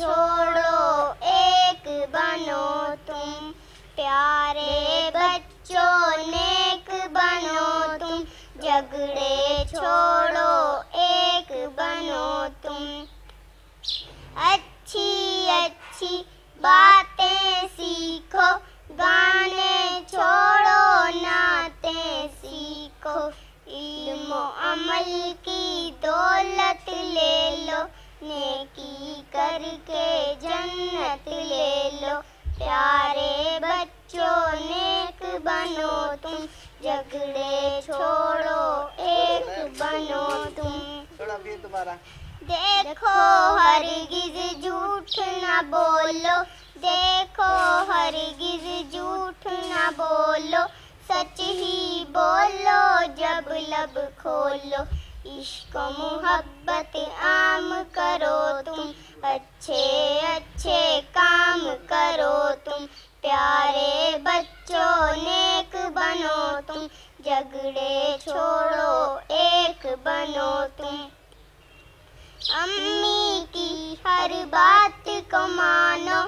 छोड़ो एक बनो तुम, प्यारे बच्चों नेक बनो तुम, झगड़े छोड़ो एक बनो तुम। अच्छी अच्छी बातें सीखो, गाने छोड़ो नाते सीखो, इल्म अमल की दौलत ले लो, नेकी करके जन्नत ले लो, प्यारे बच्चों नेक बनो तुम, झगड़े छोड़ो एक बनो तुम। थोड़ा फिर दोबारा। देखो हरगिज़ झूठ न बोलो, देखो हरगिज़ झूठ न बोलो, सच ही बोलो जब लब खोलो, इश्क मोहब्बत आम करो तुम, अच्छे अच्छे काम करो तुम, प्यारे बच्चों नेक बनो तुम, झगड़े छोड़ो एक बनो तुम। अम्मी की हर बात को मानो,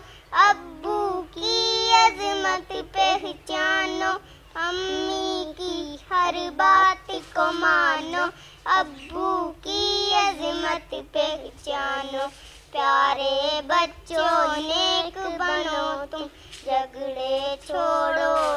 अब्बू की अज़मत पहचानो, अम्मी की हर बात को मानो, अब्बू की अज़मत पहचानो, प्यारे बच्चों नेक बनो तुम, झगड़े छोड़ो